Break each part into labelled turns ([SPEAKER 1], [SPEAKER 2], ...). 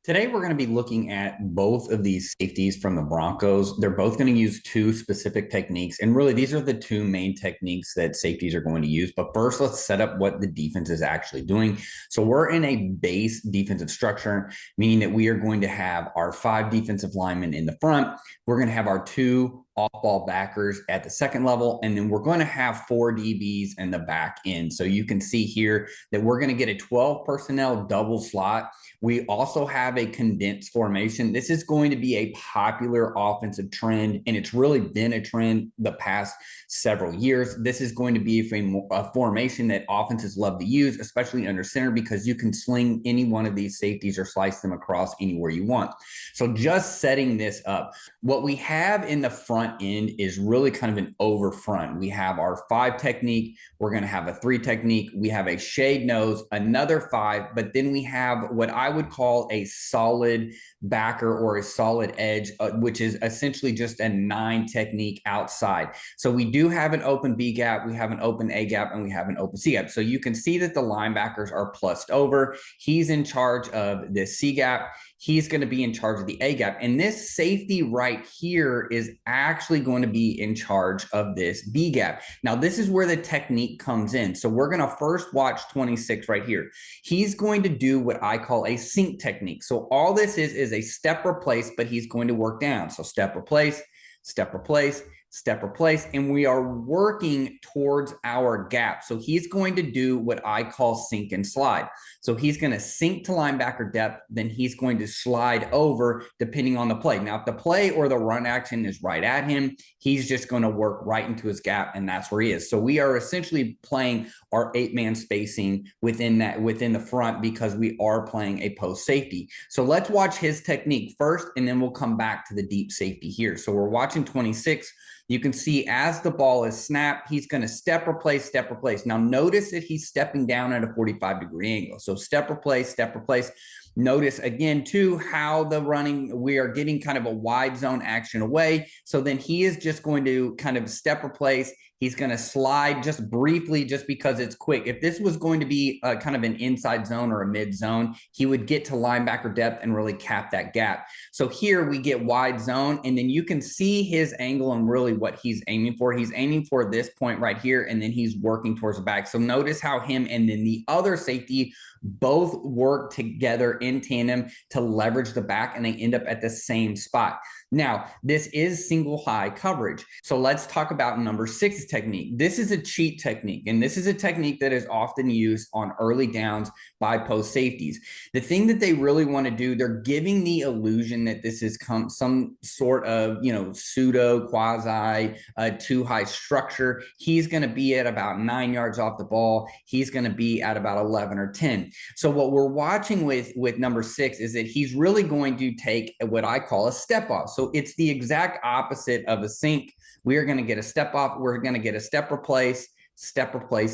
[SPEAKER 1] Today, we're going to be looking at both of these safeties from the Broncos. They're both going to use two specific techniques. And really, these are the two main techniques that safeties are going to use. But first, let's set up what the defense is actually doing. So we're in a base defensive structure, meaning that we are going to have our 5 defensive linemen in the front. We're going to have our 2 off-ball backers at the second level, and then we're going to have 4 DBs in the back end. So you can see here that we're going to get a 12 personnel double slot. We also have a condensed formation. This is going to be a popular offensive trend, and it's really been a trend the past several years. This is going to be a formation that offenses love to use, especially under center, because you can sling any one of these safeties or slice them across anywhere you want. So just setting this up, what we have in the front end is really kind of an over front. We have our 5 technique. We're going to have a 3 technique. We have a shade nose, another 5, but then we have what I would call a solid backer or a solid edge, which is essentially just a 9 technique outside. So we do have an open B gap, we have an open A gap, and we have an open C gap. So you can see that the linebackers are plussed over. He's in charge of the C gap. He's going to be in charge of the A gap. And this safety right here is actually going to be in charge of this B gap. Now, this is where the technique comes in. So we're going to first watch 26 right here. He's going to do what I call a sink technique. So all this is a step replace, but he's going to work down. So step replace, step replace, step replace, and we are working towards our gap. So he's going to do what I call sink and slide. So he's going to sink to linebacker depth, then he's going to slide over depending on the play. Now, if the play or the run action is right at him, he's just going to work right into his gap, and that's where he is. So we are essentially playing our 8-man spacing within the front because we are playing a post safety. So let's watch his technique first, and then we'll come back to the deep safety here. So we're watching 26. You can see as the ball is snapped, he's going to step replace, step replace. Now notice that he's stepping down at a 45-degree angle. So step replace, step replace. Notice again, too, how we are getting kind of a wide zone action away. So then he is just going to kind of step replace. He's going to slide just briefly just because it's quick. If this was going to be kind of an inside zone or a mid zone, he would get to linebacker depth and really cap that gap. So here we get wide zone, and then you can see his angle and really what he's aiming for. He's aiming for this point right here, and then he's working towards the back. So notice how him and then the other safety both work together in tandem to leverage the back, and they end up at the same spot. Now, this is single high coverage. So let's talk about number 6 technique. This is a cheat technique, and this is a technique that is often used on early downs by post safeties. The thing that they really want to do, they're giving the illusion that this is some sort of, pseudo quasi too high structure. He's going to be at about 9 yards off the ball. He's going to be at about 11 or 10. So what we're watching with number 6 is that he's really going to take what I call a step off. So it's the exact opposite of a sink. We are going to get a step off. We're going to get a step replace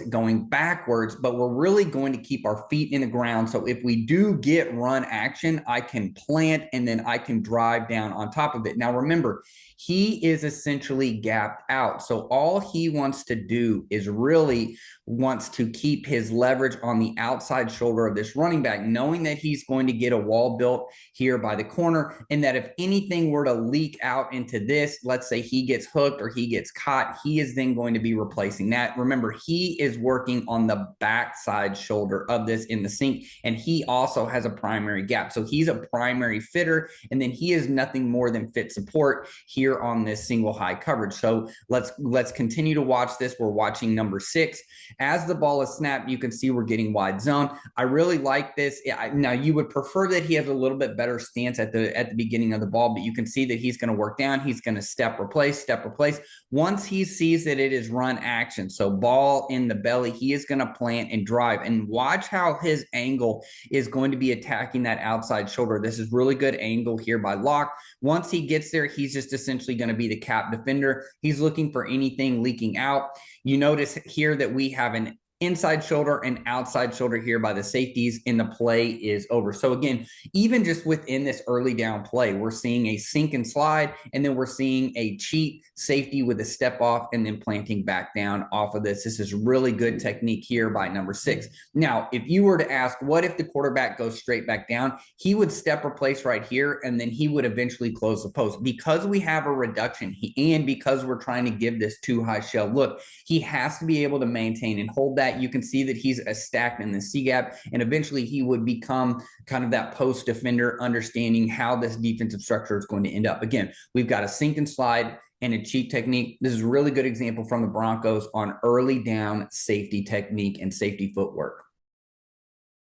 [SPEAKER 1] going backwards, but we're really going to keep our feet in the ground. So if we do get run action, I can plant and then I can drive down on top of it. Now, remember, he is essentially gapped out. So all he wants to do is really wants to keep his leverage on the outside shoulder of this running back, knowing that he's going to get a wall built here by the corner, and that if anything were to leak out into this, let's say he gets hooked or he gets caught, he is then going to be replacing that. Remember, he is working on the backside shoulder of this in the sink, and he also has a primary gap. So he's a primary fitter, and then he is nothing more than fit support here on this single high coverage. So let's continue to watch this. We're watching number 6. As the ball is snapped, you can see we're getting wide zone. I really like this. Now, you would prefer that he has a little bit better stance at the beginning of the ball, but you can see that he's going to work down. He's going to step replace. Once he sees that it is run action, so ball in the belly, he is going to plant and drive. And watch how his angle is going to be attacking that outside shoulder. This is really good angle here by Locke. Once he gets there, he's just essentially going to be the cap defender. He's looking for anything leaking out. You notice here that we have an inside shoulder and outside shoulder here by the safeties, and the play is over. So again, even just within this early down play, we're seeing a sink and slide, and then we're seeing a cheat safety with a step off and then planting back down off of this. This is really good technique here by number 6. Now, if you were to ask, what if the quarterback goes straight back down? He would step replace right here, and then he would eventually close the post. Because we have a reduction and because we're trying to give this too high shell look, he has to be able to maintain and hold that. You can see that he's stacked in the C gap, and eventually he would become kind of that post defender, understanding how this defensive structure is going to end up. Again, we've got a sink and slide and a cheat technique. This is a really good example from the Broncos on early down safety technique and safety footwork.